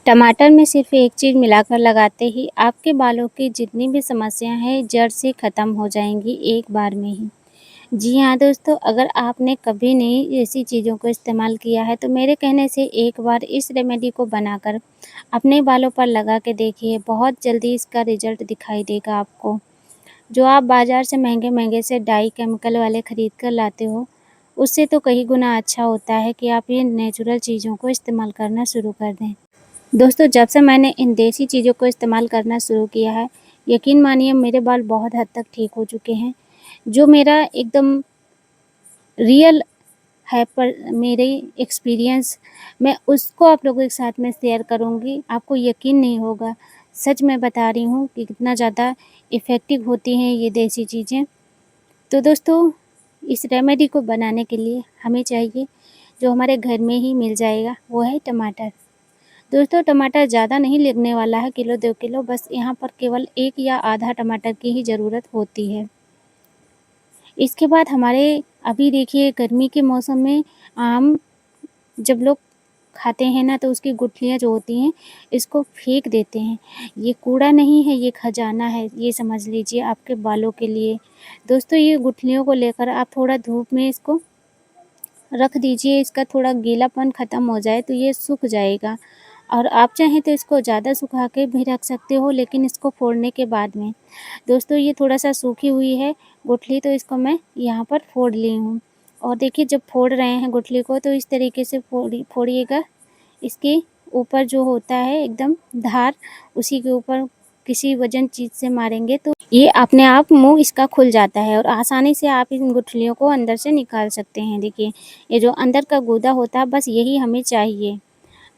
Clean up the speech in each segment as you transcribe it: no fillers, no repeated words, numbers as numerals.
टमाटर में सिर्फ़ एक चीज़ मिलाकर लगाते ही आपके बालों की जितनी भी समस्या हैं जड़ से ख़त्म हो जाएँगी एक बार में ही। जी हाँ दोस्तों, अगर आपने कभी नहीं ऐसी चीज़ों को इस्तेमाल किया है तो मेरे कहने से एक बार इस रेमेडी को बनाकर अपने बालों पर लगा के देखिए, बहुत जल्दी इसका रिज़ल्ट दिखाई देगा आपको। जो आप बाज़ार से महँगे-महँगे से डाई केमिकल वाले खरीद कर लाते हो, उससे तो कहीं गुना अच्छा होता है कि आप ये नेचुरल चीज़ों को इस्तेमाल करना शुरू कर दें। दोस्तों, जब से मैंने इन देसी चीज़ों को इस्तेमाल करना शुरू किया है, यकीन मानिए मेरे बाल बहुत हद तक ठीक हो चुके हैं। जो मेरा एकदम रियल है पर मेरे एक्सपीरियंस मैं उसको आप लोगों के साथ में शेयर करूँगी। आपको यकीन नहीं होगा, सच मैं बता रही हूँ कि कितना ज़्यादा इफ़ेक्टिव होती हैं ये देसी चीज़ें। तो दोस्तों, इस रेमेडी को बनाने के लिए हमें चाहिए जो हमारे घर में ही मिल जाएगा, वो है टमाटर। दोस्तों, टमाटर ज़्यादा नहीं लगने वाला है किलो 2 किलो, बस यहाँ पर केवल 1 या आधा टमाटर की ही ज़रूरत होती है। इसके बाद हमारे अभी देखिए गर्मी के मौसम में आम जब लोग खाते हैं ना तो उसकी गुठलियाँ जो होती हैं इसको फेंक देते हैं। ये कूड़ा नहीं है, ये खजाना है, ये समझ लीजिए आपके बालों के लिए। दोस्तों, ये गुठलियों को लेकर आप थोड़ा धूप में इसको रख दीजिए, इसका थोड़ा गीलापन ख़त्म हो जाए तो ये सूख जाएगा। और आप चाहें तो इसको ज़्यादा सुखा के भी रख सकते हो, लेकिन इसको फोड़ने के बाद में। दोस्तों, ये थोड़ा-सा सूखी हुई है गुठली, तो इसको मैं यहाँ पर फोड़ ली हूँ। और देखिए जब फोड़ रहे हैं गुठली को तो इस तरीके से फोड़िएगा। इसके ऊपर जो होता है एकदम धार, उसी के ऊपर किसी वजन चीज़ से मारेंगे तो ये अपने आप मुँह इसका खुल जाता है और आसानी से आप इन गुठलियों को अंदर से निकाल सकते हैं। देखिए, ये जो अंदर का गूदा होता है बस यही हमें चाहिए।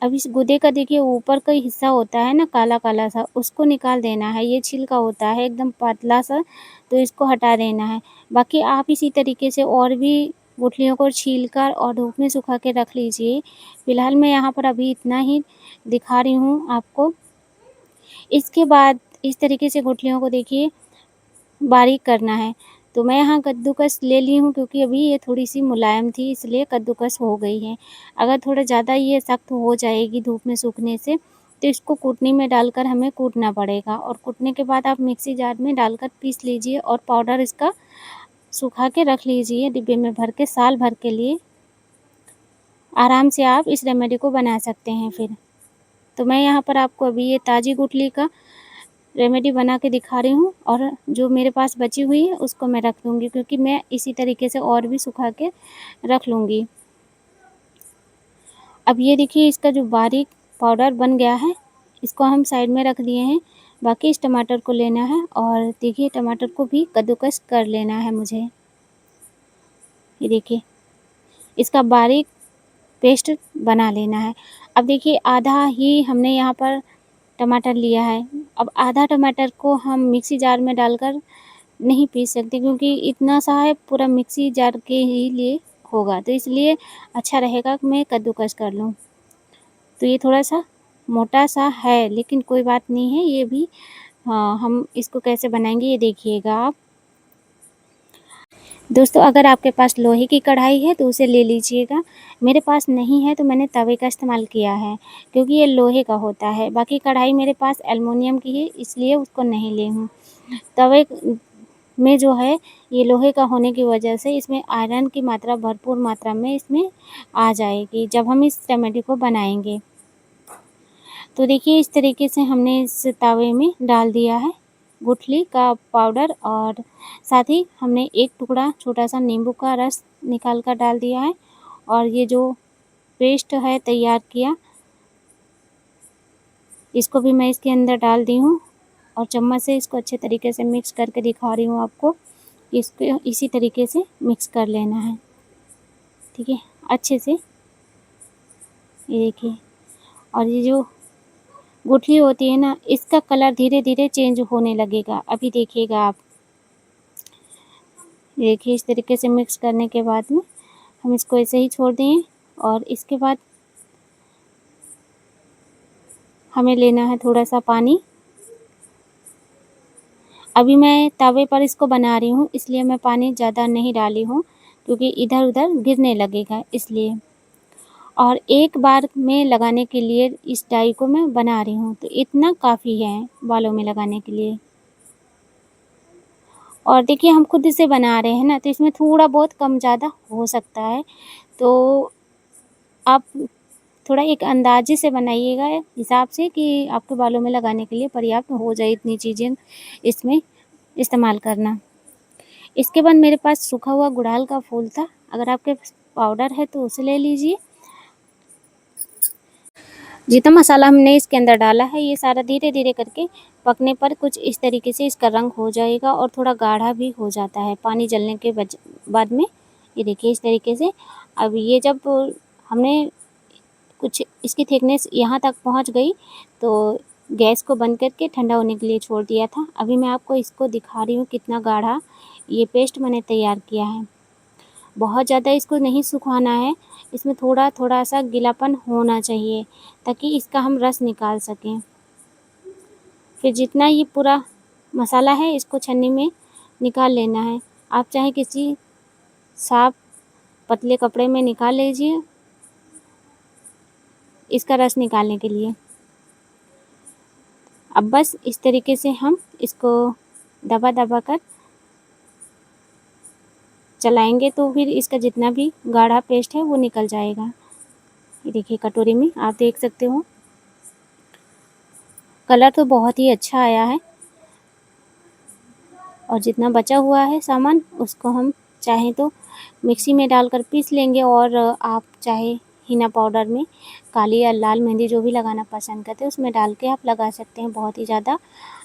अब इस गूदे का देखिए ऊपर का हिस्सा होता है ना काला-काला सा, उसको निकाल देना है। ये छिलका होता है एकदम पतला-सा, तो इसको हटा देना है। बाकी आप इसी तरीके से और भी गुठलियों को छील कर और धूप में सुखा के रख लीजिए। फ़िलहाल मैं यहाँ पर अभी इतना ही दिखा रही हूँ आपको। इसके बाद इस तरीके से गुठलियों को देखिए बारीक करना है। तो मैं यहाँ कद्दूकस ले ली हूँ क्योंकि अभी ये थोड़ी-सी मुलायम थी इसलिए कद्दूकस हो गई है। अगर थोड़ा ज़्यादा ये सख्त हो जाएगी धूप में सूखने से, तो इसको कूटनी में डालकर हमें कूटना पड़ेगा और कूटने के बाद आप मिक्सी जार में डालकर पीस लीजिए और पाउडर इसका सुखा के रख लीजिए डिब्बे में भर के साल भर के लिए। आराम से आप इस रेमेडी को बना सकते हैं फिर। तो मैं यहाँ पर आपको अभी ये ताज़ी गुठली का रेमेडी बना के दिखा रही हूँ और जो मेरे पास बची हुई है उसको मैं रख दूँगी क्योंकि मैं इसी तरीके से और भी सुखा के रख लूँगी। अब ये देखिए इसका जो बारीक पाउडर बन गया है, इसको हम साइड में रख दिए हैं। बाकी इस टमाटर को लेना है और देखिए टमाटर को भी कद्दूकस कर लेना है मुझे। ये देखिए, इसका बारीक पेस्ट बना लेना है। अब देखिए आधा ही हमने यहाँ पर टमाटर लिया है। अब आधा टमाटर को हम मिक्सी जार में डालकर नहीं पीस सकते क्योंकि इतना सा है पूरा मिक्सी जार के ही लिए होगा, तो इसलिए अच्छा रहेगा कि मैं कद्दूकस कर लूँ। तो ये थोड़ा-सा मोटा-सा है लेकिन कोई बात नहीं है ये भी हम इसको कैसे बनाएँगे ये देखिएगा आप। दोस्तों, अगर आपके पास लोहे की कढ़ाई है तो उसे ले लीजिएगा। मेरे पास नहीं है तो मैंने तवे का इस्तेमाल किया है क्योंकि ये लोहे का होता है। बाकी कढ़ाई मेरे पास एल्युमिनियम की है इसलिए उसको नहीं ली हूँ। तवे में जो है ये लोहे का होने की वजह से इसमें आयरन की मात्रा भरपूर मात्रा में इसमें आ जाएगी जब हम इस रेमेडी को बनाएँगे। तो देखिए इस तरीके से हमने इस तवे में डाल दिया है गुठली का पाउडर और साथ ही हमने एक टुकड़ा छोटा-सा नींबू का रस निकाल कर डाल दिया है और ये जो पेस्ट है तैयार किया, इसको भी मैं इसके अंदर डाल दी हूँ और चम्मच से इसको अच्छे तरीके से मिक्स करके दिखा रही हूँ आपको। इसको इसी तरीके से मिक्स कर लेना है, ठीक है? अच्छे से ये देखिए और ये जो गुठली होती है ना, इसका कलर धीरे-धीरे चेंज होने लगेगा। अभी देखिएगा आप। ये देखिए इस तरीके से मिक्स करने के बाद में हम इसको ऐसे ही छोड़ दें और इसके बाद हमें लेना है थोड़ा-सा पानी। अभी मैं तवे पर इसको बना रही हूँ इसलिए मैं पानी ज़्यादा नहीं डाली हूँ क्योंकि इधर-उधर गिरने लगेगा इसलिए। और एक बार में लगाने के लिए इस डाई को मैं बना रही हूँ, तो इतना काफ़ी है बालों में लगाने के लिए। और देखिए हम खुद से बना रहे हैं ना, तो इसमें थोड़ा बहुत कम ज़्यादा हो सकता है, तो आप थोड़ा एक अंदाज़े से बनाइएगा हिसाब से कि आपके बालों में लगाने के लिए पर्याप्त हो जाए इतनी चीज़ें इसमें इस्तेमाल करना। इसके बाद मेरे पास सूखा हुआ गुड़हल का फूल था, अगर आपके पास पाउडर है तो उसे ले लीजिए। जितना मसाला हमने इसके अंदर डाला है ये सारा धीरे-धीरे करके पकने पर कुछ इस तरीके से इसका रंग हो जाएगा और थोड़ा गाढ़ा भी हो जाता है पानी जलने के बाद में। ये देखिए इस तरीके से। अब ये जब हमने कुछ इसकी थिकनेस यहाँ तक पहुँच गई तो गैस को बंद करके ठंडा होने के लिए छोड़ दिया था। अभी मैं आपको इसको दिखा रही हूँ कितना गाढ़ा ये पेस्ट मैंने तैयार किया है। बहुत ज़्यादा इसको नहीं सुखाना है, इसमें थोड़ा सा गीलापन होना चाहिए ताकि इसका हम रस निकाल सकें। फिर जितना ये पूरा मसाला है इसको छन्नी में निकाल लेना है। आप चाहे किसी साफ पतले कपड़े में निकाल लीजिए इसका रस निकालने के लिए। अब बस इस तरीके से हम इसको दबा कर चलाएंगे तो फिर इसका जितना भी गाढ़ा पेस्ट है वो निकल जाएगा। ये देखिए कटोरी में आप देख सकते हो कलर तो बहुत ही अच्छा आया है। और जितना बचा हुआ है सामान उसको हम चाहें तो मिक्सी में डालकर पीस लेंगे और आप चाहे हीना पाउडर में काली या लाल मेहंदी जो भी लगाना पसंद करते हैं उसमें डाल के आप लगा सकते हैं। बहुत ही ज़्यादा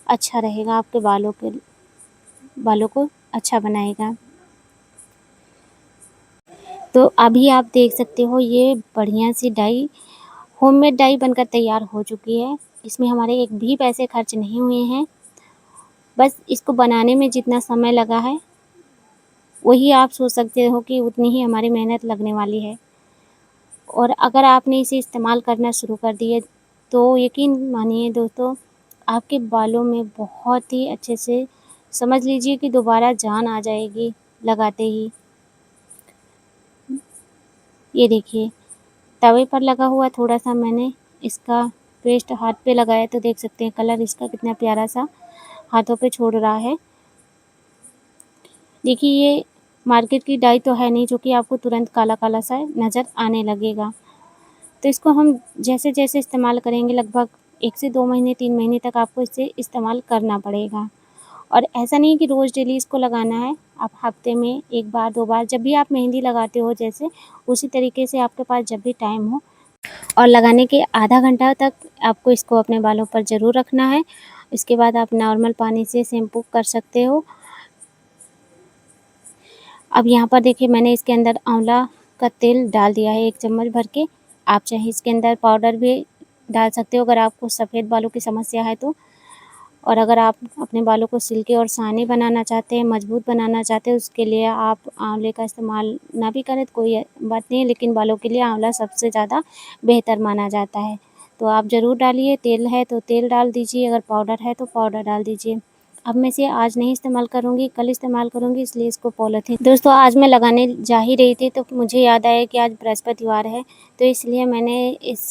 अच्छा रहेगा, आपके बालों को अच्छा बनाएगा। तो अभी आप देख सकते हो ये बढ़िया सी डाई होममेड डाई बनकर तैयार हो चुकी है। इसमें हमारे एक भी पैसे खर्च नहीं हुए हैं, बस इसको बनाने में जितना समय लगा है वही आप सोच सकते हो कि उतनी ही हमारी मेहनत लगने वाली है। और अगर आपने इसे इस्तेमाल करना शुरू कर दिए तो यकीन मानिए दोस्तों आपके बालों में बहुत ही अच्छे से समझ लीजिए कि दोबारा जान आ जाएगी लगाते ही। ये देखिए तवे पर लगा हुआ थोड़ा सा मैंने इसका पेस्ट हाथ पे लगाया तो देख सकते हैं कलर इसका कितना प्यारा सा हाथों पे छोड़ रहा है। देखिए ये मार्केट की डाई तो है नहीं जो कि आपको तुरंत काला काला सा नज़र आने लगेगा। तो इसको हम जैसे जैसे इस्तेमाल करेंगे लगभग 1 से 2 महीने 3 महीने तक आपको इसे इस्तेमाल करना पड़ेगा। और ऐसा नहीं है कि रोज़ डेली इसको लगाना है, आप हफ्ते में 1 बार 2 बार जब भी आप मेहंदी लगाते हो जैसे उसी तरीके से आपके पास जब भी टाइम हो और लगाने के आधा घंटा तक आपको इसको अपने बालों पर ज़रूर रखना है। इसके बाद आप नॉर्मल पानी से शैम्पू कर सकते हो। अब यहाँ पर देखिए मैंने इसके अंदर आंवला का तेल डाल दिया है 1 चम्मच भर के। आप चाहे इसके अंदर पाउडर भी डाल सकते हो अगर आपको सफ़ेद बालों की समस्या है तो। और अगर आप अपने बालों को सिल्की और शाइनी बनाना चाहते हैं, मजबूत बनाना चाहते हैं उसके लिए आप आंवले का इस्तेमाल ना भी करें तो कोई बात नहीं है, लेकिन बालों के लिए आंवला सबसे ज़्यादा बेहतर माना जाता है। तो आप ज़रूर डालिए, तेल है तो तेल डाल दीजिए, अगर पाउडर है तो पाउडर डाल दीजिए। अब मैं इसे आज नहीं इस्तेमाल करूँगी, कल इस्तेमाल करूँगी इसलिए इसको पॉलीथीन दोस्तों आज मैं लगाने जा ही रही थी तो मुझे याद आया कि आज बृहस्पतिवार है, तो इसलिए मैंने इस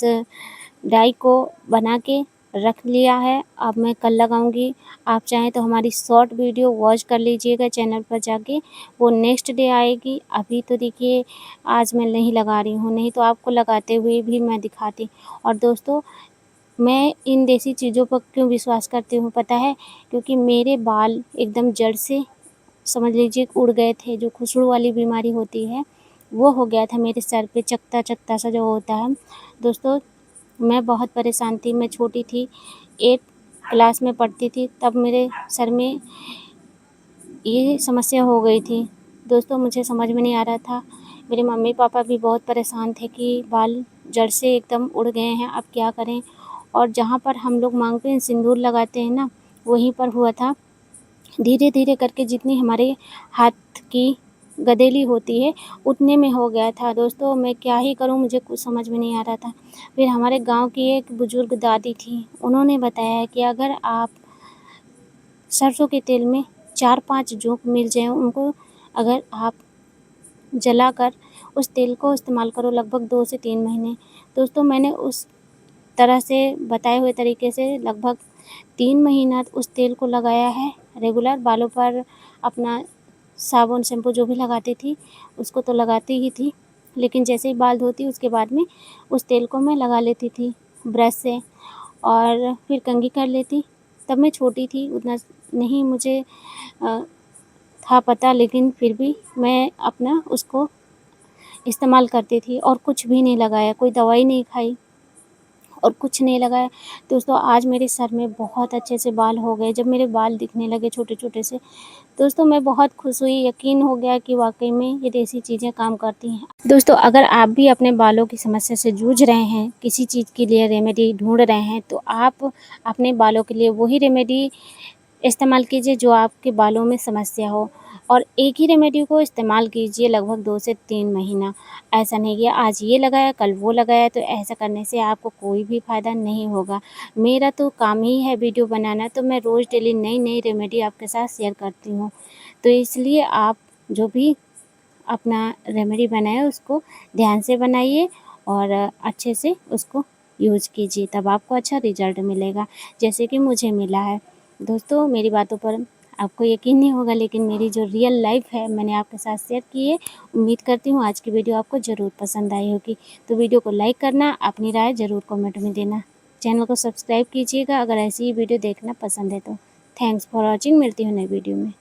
डाई को बना के रख लिया है। अब मैं कल लगाऊंगी। आप चाहें तो हमारी शॉर्ट वीडियो वॉच कर लीजिएगा चैनल पर जाके, वो नेक्स्ट डे आएगी। अभी तो देखिए आज मैं नहीं लगा रही हूँ, नहीं तो आपको लगाते हुए भी मैं दिखाती। और दोस्तों मैं इन देसी चीज़ों पर क्यों विश्वास करती हूँ पता है, क्योंकि मेरे बाल एकदम जड़ से समझ लीजिए उड़ गए थे। जो खुसड़ू वाली बीमारी होती है वो हो गया था मेरे सर पे, चकता चकता सा जो होता है। दोस्तों मैं बहुत परेशान थी, मैं छोटी थी 8 क्लास में पढ़ती थी तब मेरे सर में ये समस्या हो गई थी। दोस्तों मुझे समझ में नहीं आ रहा था, मेरे मम्मी पापा भी बहुत परेशान थे कि बाल जड़ से एकदम उड़ गए हैं, अब क्या करें। और जहाँ पर हम लोग मांग पे सिंदूर लगाते हैं ना वहीं पर हुआ था। धीरे धीरे करके जितनी हमारे हाथ की गदेली होती है उतने में हो गया था। दोस्तों मैं क्या ही करूं, मुझे कुछ समझ में नहीं आ रहा था। फिर हमारे गांव की एक बुजुर्ग दादी थी, उन्होंने बताया कि अगर आप सरसों के तेल में 4-5 जोंक मिल जाए उनको, अगर आप जलाकर उस तेल को इस्तेमाल करो लगभग 2 से 3 महीने। दोस्तों मैंने उस तरह से बताए हुए तरीके से लगभग 3 महीना उस तेल को लगाया है रेगुलर बालों पर। अपना साबुन, शैम्पू जो भी लगाती थी उसको तो लगाती ही थी, लेकिन जैसे ही बाल धोती उसके बाद में उस तेल को मैं लगा लेती थी ब्रश से और फिर कंघी कर लेती। तब मैं छोटी थी, उतना नहीं मुझे था पता, लेकिन फिर भी मैं अपना उसको इस्तेमाल करती थी और कुछ भी नहीं लगाया, कोई दवाई नहीं खाई और कुछ नहीं लगाया। दोस्तों आज मेरे सर में बहुत अच्छे से बाल हो गए। जब मेरे बाल दिखने लगे छोटे-छोटे से, दोस्तों मैं बहुत खुश हुई, यकीन हो गया कि वाक़ई में ये देसी चीज़ें काम करती हैं। दोस्तों अगर आप भी अपने बालों की समस्या से जूझ रहे हैं, किसी चीज़ के लिए रेमेडी ढूँढ रहे हैं, तो आप अपने बालों के लिए वही रेमेडी इस्तेमाल कीजिए जो आपके बालों में समस्या हो और एक ही रेमेडी को इस्तेमाल कीजिए लगभग 2 से 3 महीना। ऐसा नहीं कि आज ये लगाया, कल वो लगाया, तो ऐसा करने से आपको कोई भी फ़ायदा नहीं होगा। मेरा तो काम ही है वीडियो बनाना, तो मैं रोज़ डेली नई-नई रेमेडी आपके साथ शेयर करती हूँ। तो इसलिए आप जो भी अपना रेमेडी बनाएँ उसको ध्यान से बनाइए और अच्छे से उसको यूज़ कीजिए, तब आपको अच्छा रिज़ल्ट मिलेगा, जैसे कि मुझे मिला है। दोस्तों मेरी बातों पर आपको यकीन नहीं होगा, लेकिन मेरी जो रियल लाइफ़ है मैंने आपके साथ शेयर की है। उम्मीद करती हूँ आज की वीडियो आपको ज़रूर पसंद आई होगी। तो वीडियो को लाइक करना, अपनी राय ज़रूर कमेंट में देना। चैनल को सब्सक्राइब कीजिएगा अगर ऐसी ही वीडियो देखना पसंद है तो। Thanks for watching. मिलती हूँ नई वीडियो में।